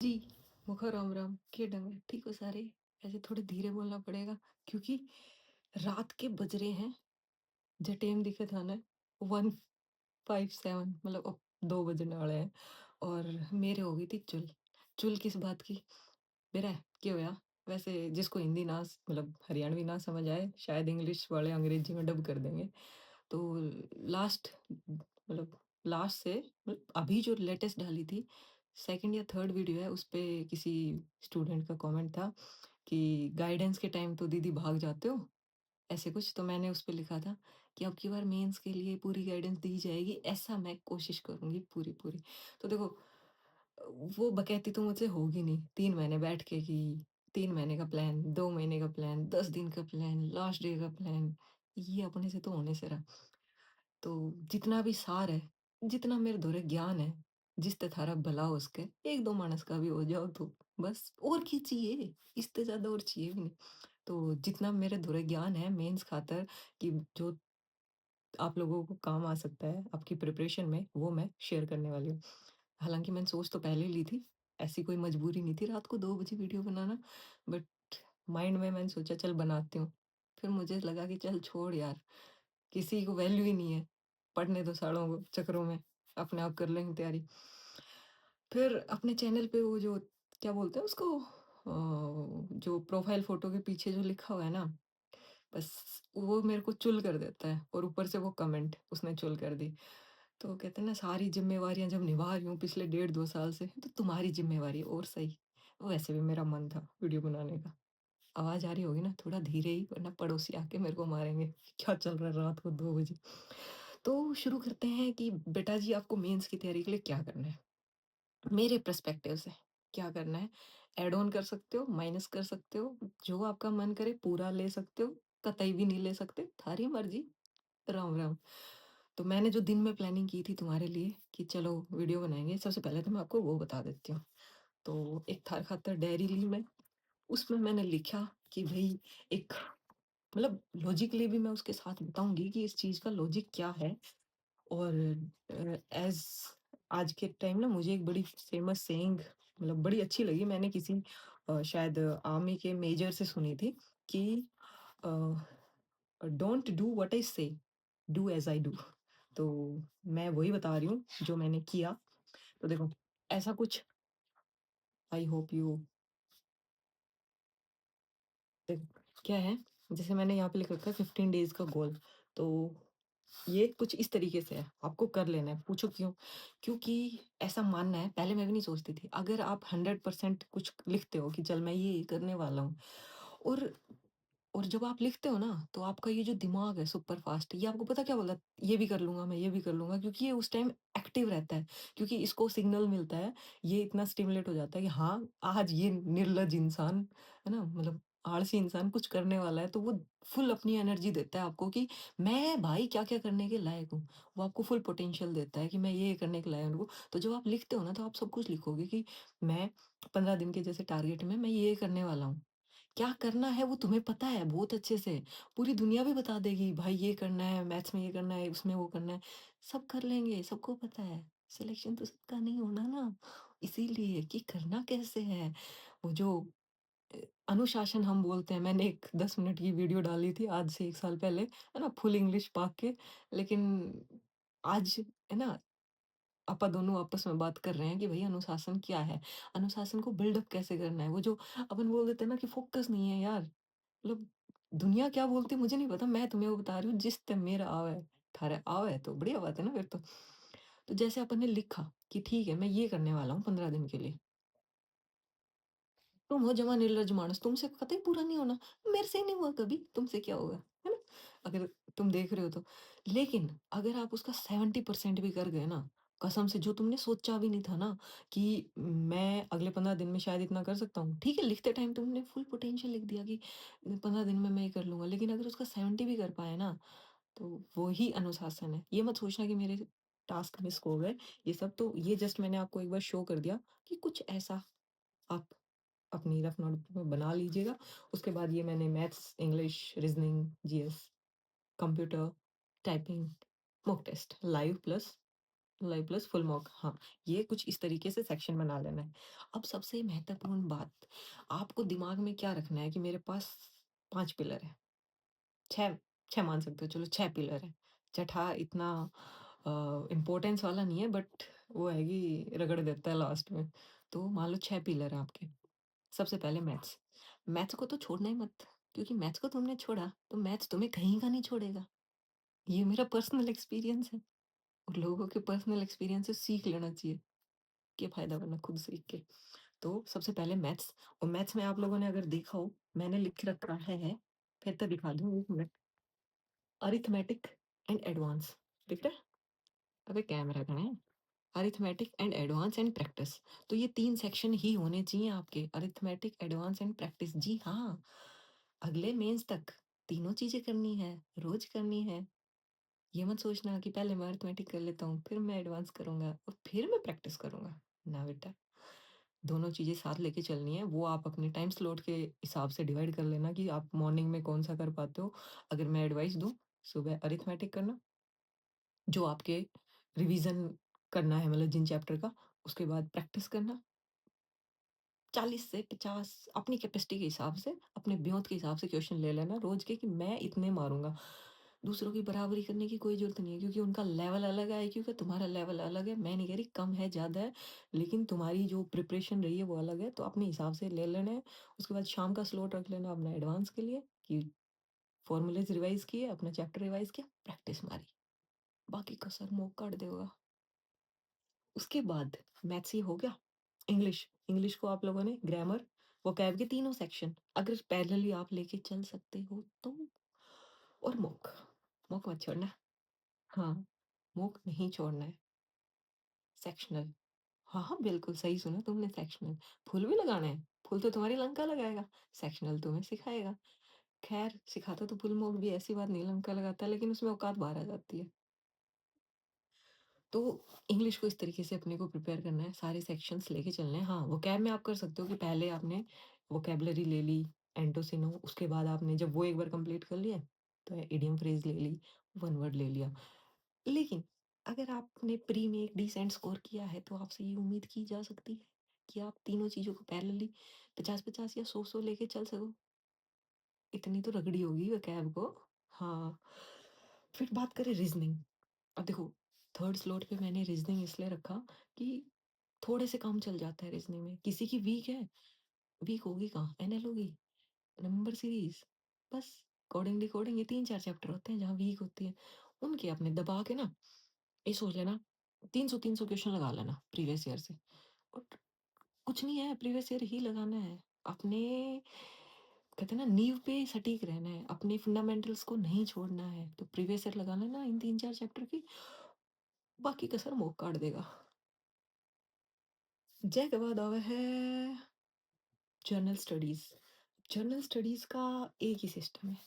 जी, मुखर राम राम, के डंगे ठीक हो सारे? ऐसे थोड़े धीरे बोलना पड़ेगा क्योंकि रात के बज रहे हैं, जे टाइम दिखे थाने 1:57 मतलब अब 2 बजने वाले हैं और मेरे हो गई थी चुल। चुल किस बात की? मेरा क्या होया? वैसे जिसको हिंदी ना मतलब हरियाणवी ना समझ आए, शायद इंग्लिश वाले अंग्रेजी में डब कर देंगे। तो लास्ट मतलब लास्ट से अभी जो लेटेस्ट डाली थी, सेकंड या थर्ड वीडियो है, उसपे किसी स्टूडेंट का कमेंट था कि गाइडेंस के टाइम तो दीदी भाग जाते हो, ऐसे कुछ। तो मैंने उसपे लिखा था कि अब की बार मेंस के लिए पूरी गाइडेंस दी जाएगी, ऐसा मैं कोशिश करूँगी पूरी-पूरी। तो देखो, वो बकैती तो मुझसे होगी नहीं, 3 महीने बैठ के कि 3 महीने का प्लान, 2 महीने का प्लान, 10 दिन का प्लान, लास्ट डे का प्लान, ये अपने से तो होने से रहा। तो जितना भी सार है, जितना मेरे धोरे ज्ञान है, जिसते थारा भला हो सके, 1-2 मानस का भी हो जाओ तो बस और क्या चाहिए? इससे ज़्यादा और चाहिए भी नहीं। तो जितना मेरे धुरे ज्ञान है मेंस खातर कि जो आप लोगों को काम आ सकता है आपकी प्रिपरेशन में, वो मैं शेयर करने वाली हूँ। हालाँकि मैंने सोच तो पहले ही ली थी, ऐसी कोई मजबूरी नहीं थी रात को 2 बजे वीडियो बनाना, बट माइंड में मैंने सोचा चल बनाती हूँ। फिर मुझे लगा कि चल छोड़ यार, किसी को वैल्यू ही नहीं है, पढ़ने दो सालों को चक्करों में, अपने आप कर लेंगे तैयारी। फिर अपने चैनल पे वो जो क्या बोलते हैं उसको जो प्रोफाइल फ़ोटो के पीछे जो लिखा हुआ है ना, बस वो मेरे को चुल कर देता है और ऊपर से वो कमेंट उसने चुल कर दी। तो कहते हैं ना, सारी ज़िम्मेवारियाँ जब निभा रही हूँ पिछले डेढ़ 2 साल से, तो तुम्हारी ज़िम्मेवारी है और सही। वैसे भी मेरा मन था वीडियो बनाने का। आवाज़ आ रही होगी ना, थोड़ा धीरे ही, वरना पड़ोसी आके मेरे को मारेंगे। क्या चल रहा है रात को 2 बजे? तो शुरू करते हैं कि बेटा जी आपको मेंस की तैयारी के लिए क्या करना है? मेरे पर्सपेक्टिव से क्या करना है? ऐड ऑन कर सकते हो, माइनस कर सकते हो, जो आपका मन करे पूरा ले सकते हो, कतई भी नहीं ले सकते, थारी मर्ज़ी। राम, राम। तो मैंने जो दिन में प्लानिंग की थी तुम्हारे लिए कि चलो वीडियो बनाएँगे, सबसे पहले तो मैं आपको वो बता देती हूँ। तो एक थार खातर डायरी ली मैं, उसमें मैंने लिखा कि भई एक मतलब लॉजिकली भी मैं उसके साथ बताऊँगी कि इस चीज़ का लॉजिक क्या है। और एज़ आज के टाइम ना मुझे एक बड़ी फ़ेमस सेइंग मतलब बड़ी अच्छी लगी, मैंने किसी शायद आर्मी के मेजर से सुनी थी कि अ, डोंट डू व्हाट आई से, डू एज़ आई डू। तो मैं वही बता रही हूँ जो मैंने किया। तो देखो, ऐसा कुछ आई होप यू देखो, क्या है, जैसे मैंने यहाँ पे लिख रखा है 15 डेज़ का गोल। तो ये कुछ इस तरीके से है, आपको कर लेना है। पूछो क्यों? क्योंकि ऐसा मानना है, पहले मैं भी नहीं सोचती थी। अगर आप 100% कुछ लिखते हो कि चल मैं ये करने वाला हूँ और और जब आप लिखते हो ना, तो आपका ये जो दिमाग है सुपर फ़ास्ट, ये आपको पता क्या बोलता है? ये भी कर लूँगा मैं, ये भी कर लूँगा, क्योंकि ये उस टाइम एक्टिव रहता है। क्योंकि इसको सिग्नल मिलता है, ये इतना स्टिमुलेट हो जाता है कि हाँ, आज ये निर्लज्ज इंसान, है ना? मतलब आलसी इंसान कुछ करने वाला है, तो वो फुल अपनी एनर्जी देता है आपको कि मैं भाई क्या-क्या करने के लायक हूँ। वो आपको फुल पोटेंशियल देता है कि मैं ये करने के लायक हूँ। तो जब आप लिखते हो ना, तो आप सब कुछ लिखोगे कि मैं 15 दिन के जैसे टारगेट में मैं ये करने वाला हूँ। क्या करना है वो तुम्हें पता है बहुत अच्छे से। पूरी दुनिया भी बता देगी भाई ये करना है, मैथ्स में ये करना है, उसमें वो करना है। सब कर लेंगे, सबको पता है। सिलेक्शन तो सबका नहीं होना ना, इसीलिए कि करना कैसे है। वो जो अ, अनुशासन हम बोलते हैं, मैंने एक 10 मिनट की वीडियो डाली थी आज से 1 साल पहले, है ना? फुल इंग्लिश पाक के, लेकिन आज है ना, आपा दोनों आपस में बात कर रहे हैं कि भई अनुशासन क्या है? अनुशासन को बिल्डअप कैसे करना है? वो जो अपन बोल देते हैं ना कि फ़ोकस नहीं है यार, मतलब दुनिया क्या बोलती है मुझे नहीं पता, मैं तुम्हें वो बता रही हूँ जिस ते मेरा आवे, थारे आवे तो बढ़िया बात है ना फिर तो। तो जैसे अपन ने लिखा कि ठीक है मैं ये करने वाला हूँ 15 दिन के लिए। तुम हो जवान निर्लज्ज मानस, तुमसे कतई पूरा नहीं होना। मेरे से ही नहीं हुआ कभी, तुमसे क्या होगा, है ना? अगर तुम देख रहे हो तो। लेकिन अगर आप उसका 70% भी कर गए ना, कसम से जो तुमने सोचा भी नहीं था ना कि मैं अगले 15 दिन में शायद इतना कर सकता हूँ। ठीक है, लिखते टाइम तुमने फुल पोटेंशियल लिख दिया कि 15 दिन में मैं ये कर लूँगा। लेकिन अगर उसका 70 भी कर पाए ना, तो वो ही अनुशासन है। ये मत सोचना कि मेरे टास्क मिस हो गए। ये सब तो ये जस्ट मैंने आपको एक बार शो कर दिया कि कुछ ऐसा आप अपनी रफ नोटबुक में बना लीजिएगा। उसके बाद ये मैंने maths, English, reasoning, GS, computer, typing, mock test live plus live plus full mock हाँ, ये कुछ इस तरीके से सेक्शन बना लेना है। अब सबसे महत्वपूर्ण बात, आपको दिमाग में क्या रखना है कि मेरे पास 5 पिलर हैं, 6 6 मान सकते हो चलो 6 पिलर हैं। छठा इतना इम्पोर्टेंस वाला नहीं है बट वो है कि रगड़ देता है लास्ट में। तो मान लो 6 पिलर हैं आपके। सबसे पहले मैथ्स, मैथ्स को तो छोड़ना ही मत, क्योंकि मैथ्स को तुमने छोड़ा, तो मैथ्स तुम्हें कहीं का नहीं छोड़ेगा। ये मेरा पर्सनल एक्सपीरियंस है और लोगों के पर्सनल एक्सपीरियंस से सीख लेना चाहिए, क्या फ़ायदा वरना खुद सीख के। तो सबसे पहले मैथ्स और मैथ्स में आप लोगों ने अगर देखा हो, मैंने लिख रखा है, फिर तो दिखा दूँ 1 मिनट। अरिथमेटिक एंड एडवांस दिख रहा है? अबे कैमरा कहाँ है? Arithmetic and advance and practice. तो ये 3 सेक्शन ही होने चाहिए आपके, अरिथमेटिक, एडवांस एंड प्रैक्टिस। जी हाँ, अगले मेंस तक तीनों चीज़ें करनी है, रोज़ करनी है। ये मत सोचना कि पहले मैं अरिथमेटिक कर लेता हूँ, फिर मैं एडवांस करूँगा और फिर मैं प्रैक्टिस करूँगा। ना बेटा, दोनों चीज़ें साथ लेके चलनी है। वो आप अपने टाइम स्लॉट के हिसाब से डिवाइड कर लेना कि आप मॉर्निंग में कौन-सा कर पाते हो। अगर मैं एडवाइस दूँ, सुबह अरिथमेटिक करना, जो आपके रिवीज़न करना है मतलब जिन चैप्टर का, उसके बाद प्रैक्टिस करना, 40 से 50 अपनी कैपेसिटी के हिसाब से, अपने ब्योत के हिसाब से क्वेश्चन ले लेना रोज़ के कि मैं इतने मारूँगा। दूसरों की बराबरी करने की कोई ज़रूरत नहीं है क्योंकि उनका लेवल अलग है आईक्यू का, तुम्हारा लेवल अलग है। मैं नहीं कह रही कम है, ज़्यादा है, लेकिन तुम्हारी जो प्रिपरेशन रही है वो अलग है, तो अपने हिसाब से ले लेना है। उसके बाद शाम का स्लॉट रख लेना अपना एडवांस के लिए कि फ़ॉर्मूलेज़ रिवाइज़ किए, अपना चैप्टर रिवाइज़ किया, प्रैक्टिस मारी। बाकी का सर मुँह काट देगा। उसके बाद मैथ्स ये हो गया। इंग्लिश, इंग्लिश को आप लोगों ने ग्रामर, वोकैब के तीनों सेक्शन अगर पैरेलली आप लेके चल सकते हो तो। और मॉक, मॉक मत छोड़ना। हाँ, मॉक नहीं छोड़ना है। सेक्शनल, हाँ, हाँ, बिल्कुल सही सुना तुमने सेक्शनल। फुल भी लगाने हैं, फुल तो तुम्हारी लंका लगाएगा, सेक्शनल तुम्हें सिखाएगा। खैर सिखाता तो फुल मॉक भी, ऐसी बात नहीं लंका लगाता, लेकिन उसमें औकात बाहर आ जाती है। तो इंग्लिश को इस तरीके से अपने को प्रिपेयर करना है, सारे सेक्शंस लेके चलने हैं। हाँ, वोकैब में आप कर सकते हो कि पहले आपने वोकैब्युलरी ले ली, एंटोसिनो, उसके बाद आपने जब वो एक बार कंप्लीट कर लिया, तो इडियम फ्रेज़ ले ली, वन वर्ड ले लिया। लेकिन अगर आपने प्री में एक डिसेंट स्कोर किया है, तो आपसे ये उम्मीद की जा सकती है कि आप तीनों चीज़ों को पैरेलली 50-50 या 100-100 लेके चल सको। इतनी तो रगड़ी होगी वोकैब को। हाँ, फिर बात करें रीज़निंग। अब देखो, थर्ड स्लॉट पे मैंने रीज़निंग इसलिए रखा कि थोड़े से काम चल जाता है रीज़निंग में। किसी की वीक है, वीक होगी कहाँ? एनएल होगी, नंबर सीरीज़, बस कोडिंग, डिकोडिंग, ये 3-4 चैप्टर होते हैं जहाँ वीक होती है। उनके अपने दबा के ना, ये सोच लेना 300-300 क्वेश्चन लगा लेना प्रीवियस ईयर से। और कुछ नहीं है, प्रीवियस ईयर ही लगाना है। अपने कहते हैं ना नींव पे सटीक रहना है, अपने फंडामेंटल्स को नहीं छोड़ना है। तो प्रीवियस ईयर लगा लेना इन 3-4 चैप्टर की, बाकी का सर मुँह काट देगा। जय के बाद आवे है जर्नल स्टडीज़। जर्नल स्टडीज़ का एक ही सिस्टम है।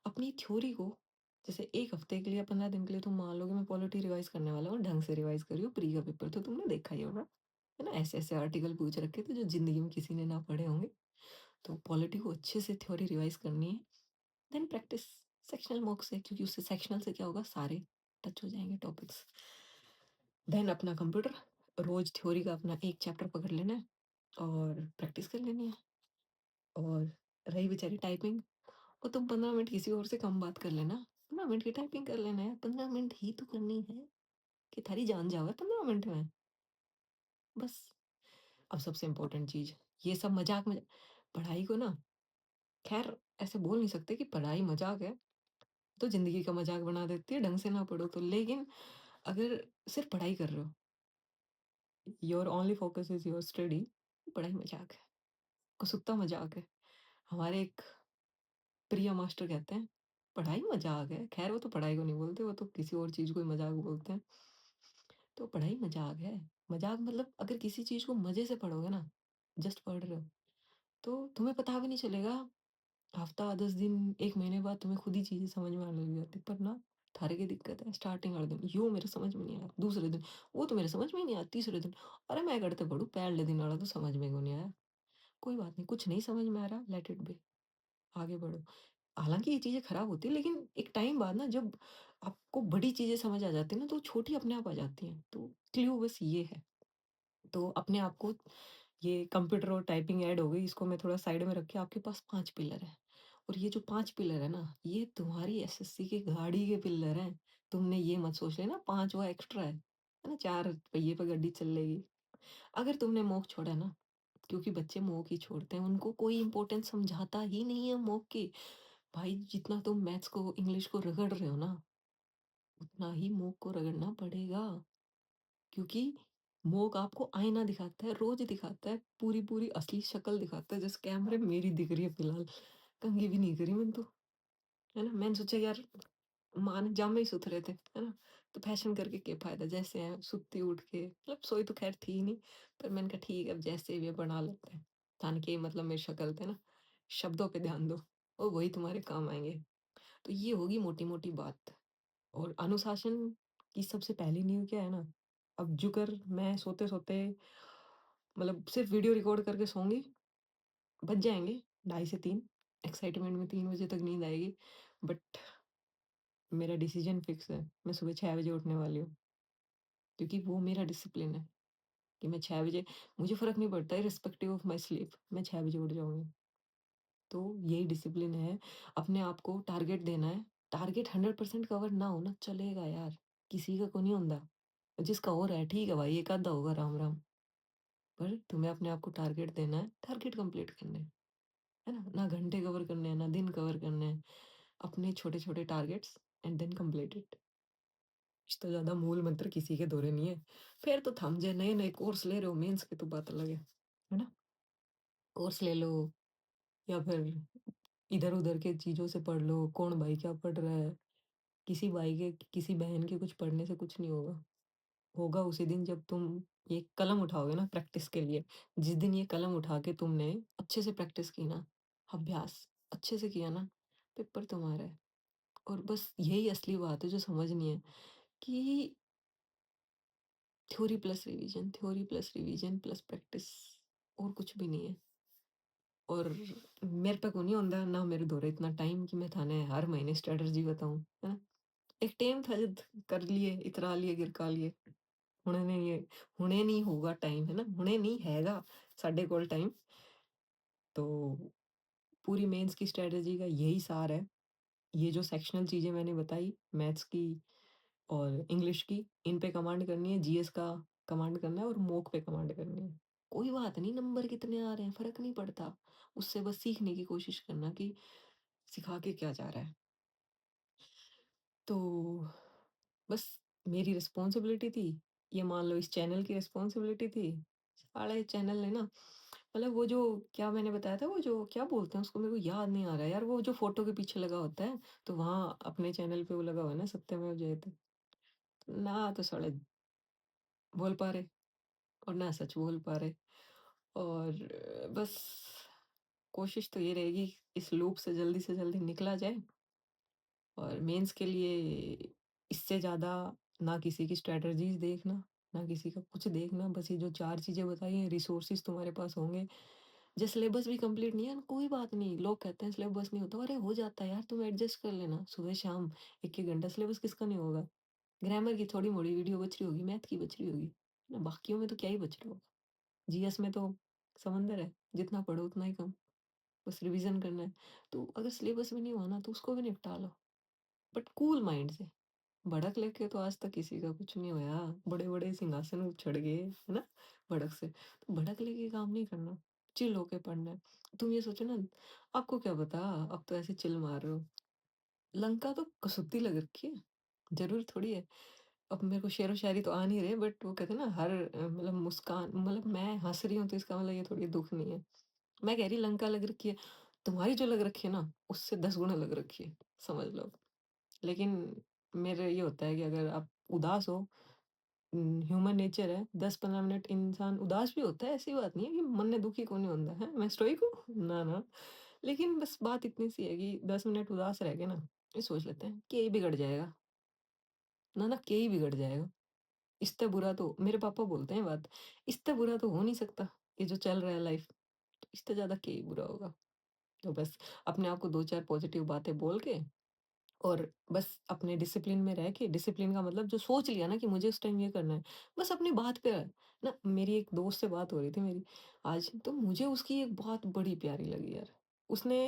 अपनी थ्योरी को जैसे 1 हफ्ते के लिए, 15 दिन के लिए तुम मान लो कि मैं पॉलिटी रिवाइज़ करने वाला हूँ, ढंग से रिवाइज़ करियो, प्री का पेपर तो तुमने देखा ही होगा, है ना? ऐसे-ऐसे आर्टिकल पूछ रखे थे जो ज़िंदगी में किसी ने ना पढ़े होंगे। तो पॉलिटी को अच्छे से थ्योरी रिवाइज़ करनी है, देन प्रैक्टिस सेक्शनल मॉक से, क्योंकि उससे सेक्शनल से क्या होगा, सारे टच हो जाएँगे टॉपिक्स। देन अपना कंप्यूटर, रोज़ थ्योरी का अपना 1 चैप्टर पकड़ लेना है और प्रैक्टिस कर लेनी है। और रही बेचारी टाइपिंग, वो तुम 15 मिनट किसी और से कम बात कर लेना, 15 मिनट की टाइपिंग कर लेना है, 15 मिनट ही तो करनी है, कि थारी जान जावे 15 मिनट में, बस। अब सबसे इम्पोर्टेंट चीज़, ये सब मज़ाक में, पढ़ाई को ना, ख़ैर ऐसे बोल नहीं सकते कि पढ़ाई मज़ाक है, तो ज़िंदगी का मज़ाक बना देती है ढंग से ना पढ़ो तो। लेकिन अगर सिर्फ़ पढ़ाई कर रहे हो, your only focus is your study, पढ़ाई मज़ाक है, कुसुत्ता मज़ाक है। हमारे एक प्रिय मास्टर कहते हैं, पढ़ाई मज़ाक है। ख़ैर वो तो पढ़ाई को नहीं बोलते, वो तो किसी और चीज़ को ही मज़ाक बोलते हैं। तो पढ़ाई मज़ाक है। मज़ाक मतलब अगर किसी चीज़ को मज़े से पढ़ोगे ना, जस्ट पढ़ रहे हो, तो तुम्हें पता भी नहीं चलेगा। हफ़्ता, 10 दिन, 1 महीने बाद तुम्हें खुद ही चीज़ें समझ में आने लग जाती। पर ना, थारे की दिक्कत है स्टार्टिंग वाले दिन, यो मेरे समझ में नहीं आया। दूसरे दिन, वो तो मेरे समझ में ही नहीं आया। तीसरे दिन, अरे मैं करते पढ़ूँ, पहले दिन वाला तो समझ में को नहीं आया। कोई बात नहीं, कुछ नहीं समझ में आ रहा, लेट इट बी, आगे बढ़ो। हालाँकि ये चीज़ें खराब होती हैं, लेकिन एक टाइम बाद ना जब आपको बड़ी चीज़ें समझ आ जाती हैं ना, तो छोटी अपने आप आ जाती हैं। तो क्लू बस ये है। तो अपने आप को ये कंप्यूटर और टाइपिंग ऐड हो गई, इसको मैं थोड़ा साइड में रख के आपके पास 5 पिलर हैं। और ये जो 5 पिलर है ना, ये तुम्हारी एसएससी की गाड़ी के पिलर हैं। तुमने ये मत सोच लेना 5 वो एक्स्ट्रा है ना? 4 पहिए पे गाड़ी चल लेगी। अगर तुमने मॉक छोड़ा ना, क्योंकि बच्चे मॉक ही छोड़ते हैं, उनको कोई इम्पोर्टेंस समझाता ही नहीं है मॉक की। भाई जितना तुम मैथ्स को, इंग्लिश को रगड़ रहे हो ना, उतना ही मॉक को रगड़ना पड़ेगा। क्योंकि मोग आपको आईना दिखाता है, रोज़ दिखाता है, पूरी-पूरी असली शक्ल दिखाता है, जैसे कैमरे में मेरी दिख रही है फिलहाल। कंघी भी नहीं करी मैंने तो, है ना? मैंने सोचा यार माँ जामे ही सुथ रहे थे, है ना? तो फैशन करके क्या फ़ायदा, जैसे हैं सुत्ती उठ के, मतलब सोई तो ख़ैर थी ही नहीं, पर मैंने कहा ठीक है अब जैसे भी है बना लेते हैं। थाने के मतलब मेरी शक्ल थे ना, शब्दों पे ध्यान दो, और वही तुम्हारे काम आएँगे। तो ये होगी मोटी-मोटी बात। और अनुशासन की सबसे पहली नींव क्या है ना, अब जुकर मैं सोते-सोते मतलब सिर्फ़ वीडियो रिकॉर्ड करके सोऊँगी, बज जाएँगे ढाई से 3, एक्साइटमेंट में 3 बजे तक नींद आएगी, बट मेरा डिसीज़न फिक्स है, मैं सुबह 6 बजे उठने वाली हूँ, क्योंकि वो मेरा डिसिप्लिन है कि मैं 6 बजे, मुझे फ़र्क नहीं पड़ता इर्रेस्पेक्टिव ऑफ माय स्लीप, मैं 6 बजे उठ जाऊँगी। तो यही डिसिप्लिन है, अपने आप को टारगेट देना है, टारगेट 100% कवर ना हो ना चलेगा यार, किसी का को नहीं होंदा। जिसका हो रहा है ठीक है भाई, एक आधा होगा राम-राम, पर तुम्हें अपने आप को टारगेट देना है, टारगेट कंप्लीट करने हैं, है ना? ना घंटे कवर करने हैं, ना दिन कवर करने हैं, अपने छोटे-छोटे targets and then complete it. इससे ज़्यादा मूल मंत्र किसी के दोहरे नहीं है। फिर तो थम जाए, नए-नए कोर्स ले रहे हो मेंस की तो बात अलग है ना? कोर्स ले लो या फिर इधर-उधर के चीज़ों से पढ़ लो, कौन भाई क्या पढ़ रहा है, किसी भाई के, किसी बहन के कुछ पढ़ने से कुछ नहीं होगा। होगा उसी दिन जब तुम ये कलम उठाओगे ना प्रैक्टिस के लिए। जिस दिन ये कलम उठा के तुमने अच्छे से प्रैक्टिस की ना, अभ्यास अच्छे से किया ना, पेपर तुम्हारा है। और बस यही असली बात है जो समझनी है कि theory plus revision plus practice, और कुछ भी नहीं है। और मेरे पे को नहीं होंदा ना मेरे धोरे इतना टाइम कि मैं थाने हर महीने स्ट्रैटेजी बताऊँ, है ना? एक टाइम था जद कर लिए, इतरा लिए, गिरका लिए। हुणे नहीं है, हुणे नहीं होगा टाइम, है ना? हुणे नहीं हैगा साडे कोल टाइम। तो पूरी मेंस की स्ट्रैटेजी का यही सार है। ये जो सेक्शनल चीज़ें मैंने बताई, मैथ्स की और इंग्लिश की, इन पे कमांड करनी है, जीएस का कमांड करना है और मॉक पे कमांड करनी है। कोई बात नहीं नंबर कितने आ रहे हैं, फ़र्क नहीं पड़ता। उससे बस सीखने की कोशिश करना कि सिखा के क्या जा रहा है। तो बस मेरी रिस्पॉन्सिबिलिटी थी, ये मान लो इस चैनल की रिस्पॉन्सिबिलिटी थी। साले चैनल ने ना, मतलब वो जो क्या मैंने बताया था, वो जो क्या बोलते हैं उसको, मेरे को याद नहीं आ रहा है यार, वो जो फ़ोटो के पीछे लगा होता है, तो वहाँ अपने चैनल पे वो लगा हुआ है ना, सत्यमेव जयते। ना तो साले बोल पा रहे और ना सच बोल पा रहे। और बस कोशिश तो ये रहेगी इस लूप से जल्दी निकला जाए। और मेंस के लिए इससे ज़्यादा ना किसी की स्ट्रैटेजीज़ देखना, ना किसी का कुछ देखना, बस ये जो 4 चीज़ें बताई हैं, रिसोर्सेज़ तुम्हारे पास होंगे। जो सिलेबस भी कंप्लीट नहीं है ना, कोई बात नहीं, लोग कहते हैं सिलेबस नहीं होता, अरे हो जाता है यार, तुम एडजस्ट कर लेना, सुबह-शाम 1-1 घंटा सिलेबस किसका नहीं होगा। ग्रामर की थोड़ी-मोड़ी वीडियो बच रही होगी, मैथ की बच रही होगी, ना बाकियों में तो क्या ही बच रहा होगा। जीएस में तो समंदर है, जितना पढ़ो उतना ही कम, बस रिवीज़न करना है। तो अगर सिलेबस में नहीं हुआ ना, तो उसको भी निपटा लो, बट कूल माइंड से। भड़क लेके तो आज तक किसी का कुछ नहीं होया, बड़े-बड़े सिंहासन उछड़ गए, है ना? भड़क से। तो भड़क लेके काम नहीं करना, चिल होके पढ़ना है। तुम ये सोचो ना, आपको क्या पता, आप तो ऐसे चिल मार रहे हो। लंका तो कसुत्ती लग रखी है, ज़रूरी थोड़ी है। अब मेरे को शेरो शायरी तो आ नहीं रहे, बट वो कहते हैं ना हर मतलब मुस्कान, मतलब मैं हँस रही हूँ तो इसका मतलब ये थोड़ी दुःख नहीं है। मैं कह रही लंका लग रखी है, तुम्हारी जो लग रखी है ना, उससे 10 गुना लग रखी है, समझ लो। लेकिन मेरा ये होता है कि अगर आप उदास हो, ह्यूमन नेचर है, 10-15 मिनट इंसान उदास भी होता है, ऐसी बात नहीं है कि मन ने दुखी कौन नहीं होंदा है, मैं स्टोइक हूँ? ना, ना। लेकिन बस बात इतनी सी है कि 10 मिनट उदास रह के ना, ये सोच लेते हैं कि ये बिगड़ जाएगा, ना, ना के ही बिगड़ जाएगा। इससे बुरा तो मेरे पापा बोलते हैं बात, इससे बुरा तो हो नहीं सकता, ये जो चल रहा है लाइफ, इससे ज़्यादा के ही बुरा होगा। तो बस अपने आप को 2-4 पॉज़िटिव बातें बोल के और बस अपने डिसिप्लिन में रह के, डिसिप्लिन का मतलब जो सोच लिया ना कि मुझे उस टाइम ये करना है, बस अपनी बात पे ना। मेरी एक दोस्त से बात हो रही थी मेरी आज, तो मुझे उसकी एक बात बड़ी प्यारी लगी यार। उसने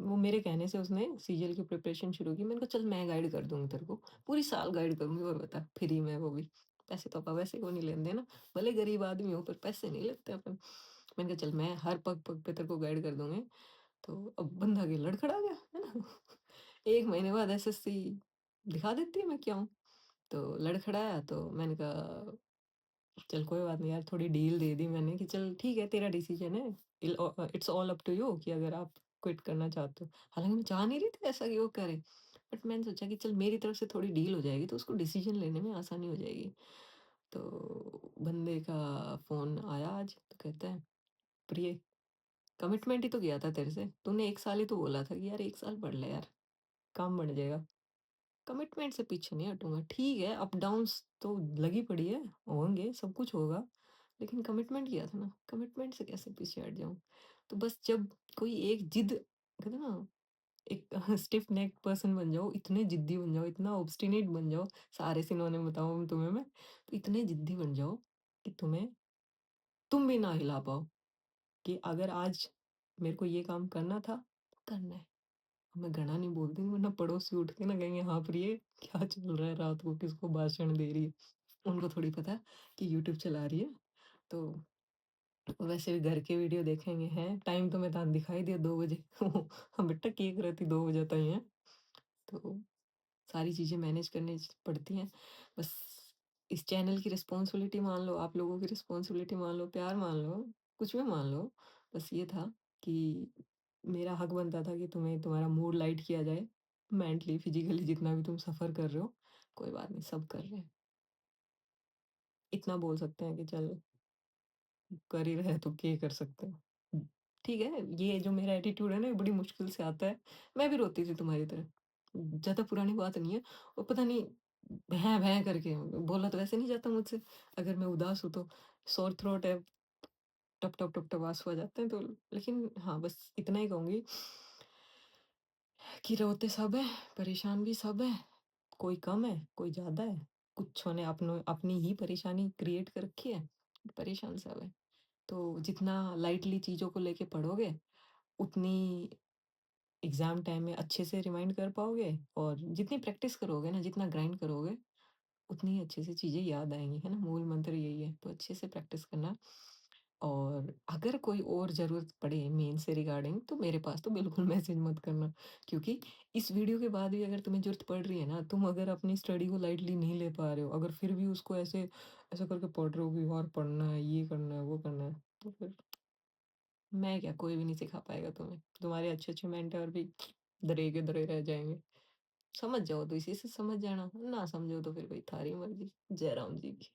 वो मेरे कहने से उसने सीजीएल की प्रिपरेशन शुरू की। मैंने कहा चल मैं गाइड कर दूँगी तेरे को, पूरी साल गाइड करूँगी और बता फ्री में वो भी। पैसे तो वैसे को नहीं लेने देना, भले गरीब आदमी हो पर पैसे नहीं लेते अपन। मैंने कहा चल मैं हर पग-पग पे तेरे को गाइड कर दूँगी। तो अब बंदा के लड़खड़ा गया, है ना? 1 महीने बाद एसएससी दिखा देती है मैं क्या हूँ। तो लड़खड़ाया तो मैंने कहा चल कोई बात नहीं यार, थोड़ी डील दे दी मैंने कि चल ठीक है तेरा डिसीजन है। It's all up to you कि अगर आप क्विट करना चाहते हो। हालाँकि मैं चाह नहीं रही थी ऐसा कि वो करे। बट मैंने सोचा कि चल मेरी तरफ से थोड़ी डील हो जाएगी तो उसको डिसीजन लेने में आसानी हो जाएगी। तो बंदे का फ़ोन आया आज तो कहता है, "प्रिय, कमिटमेंट ही तो किया था तेरे से। तूने 1 साल ही तो बोला था कि यार 1 साल पढ़ ले यार, काम बन जाएगा। कमिटमेंट से पीछे नहीं हटूँगा। ठीक है, अप-डाउन्स तो लगी पड़ी है, होंगे, सब कुछ होगा, लेकिन कमिटमेंट किया था ना, कमिटमेंट से कैसे पीछे हट जाऊँ? तो बस जब कोई एक जिद कहते हैं ना, एक स्टिफ नेक्ड पर्सन बन जाओ, इतने जिद्दी बन जाओ, इतना ऑब्स्टिनेट बन जाओ, सारे सिनोनिम बताऊँ तुम्हें मैं, तो इतने जिद्दी बन जाओ कि तुम भी ना हिला पाओ कि अगर आज मेरे को ये काम करना था, तो करना है। मैं घड़ा नहीं बोलती हूँ वरना पड़ोसी उठ के ना कहेंगे, हाँ प्रिय क्या चल रहा है, रात को किसको भाषण दे रही है। उनको थोड़ी पता है कि यूट्यूब चला रही है। तो वैसे भी घर के वीडियो देखेंगे हैं, टाइम तो मैं तान दिखाई दिया 2 बजे। हाँ बेटा केक रहती 2 बजे ताई हैं। तो सारी चीज़ें मैनेज करनी पड़ती हैं। बस इस चैनल की रिस्पॉन्सिबिलिटी मान लो, आप लोगों की रिस्पॉन्सिबिलिटी मान लो, प्यार मान लो, कुछ भी मान लो। बस ये था कि मेरा हक बनता था कि तुम्हें तुम्हारा मूड लाइट किया जाए। मेंटली, फिज़िकली जितना भी तुम सफ़र कर रहे हो, कोई बात नहीं, सब कर रहे हैं। इतना बोल सकते हैं कि चल कर ही रहे तो क्या ही कर सकते हैं। ठीक है, ये जो मेरा एटीट्यूड है ना, ये बड़ी मुश्किल से आता है। मैं भी रोती थी तुम्हारी तरह। ज़्यादा पुरानी बात नहीं है और पता नहीं भैं-भैं करके बोला तो वैसे नहीं जाता मुझसे। अगर मैं उदास हूँ तो सोर थ्रोट है, टप-टप, टप-टप आँसू आ जाते हैं तो लेकिन हाँ, बस इतना ही कहूँगी कि रोते सब हैं, परेशान भी सब हैं। कोई कम है, कोई ज़्यादा है। कुछों ने अपनी ही परेशानी क्रिएट कर रखी है, परेशान सब हैं। तो जितना लाइटली चीज़ों को लेके पढ़ोगे, उतनी एग्ज़ाम टाइम में अच्छे से रिमाइंड कर पाओगे और जितनी प्रैक्टिस करोगे ना, जितना ग्राइंड करोगे, उतनी ही अच्छे से चीज़ें याद आएँगी, है ना? मूल मंत्र यही है, तो अच्छे से प्रैक्टिस करना और अगर कोई और ज़रूरत पड़े मेन से रिगार्डिंग तो मेरे पास तो बिल्कुल मैसेज मत करना क्योंकि इस वीडियो के बाद भी अगर तुम्हें ज़रूरत पड़ रही है ना, तुम अगर अपनी स्टडी को लाइटली नहीं ले पा रहे हो, अगर फिर भी उसको ऐसे ऐसा करके पढ़ रहे हो कि यार पढ़ना है, ये करना है, वो करना है, तो फिर मैं क्या, कोई भी नहीं सिखा पाएगा तुम्हें। तुम्हारे अच्छे-अच्छे मेंटर भी दरे के दरे रह जाएँगे। समझ जाओ तो इसी से समझ जाना, ना समझो तो फिर भाई थारी मर्ज़ी। जय राम जी की।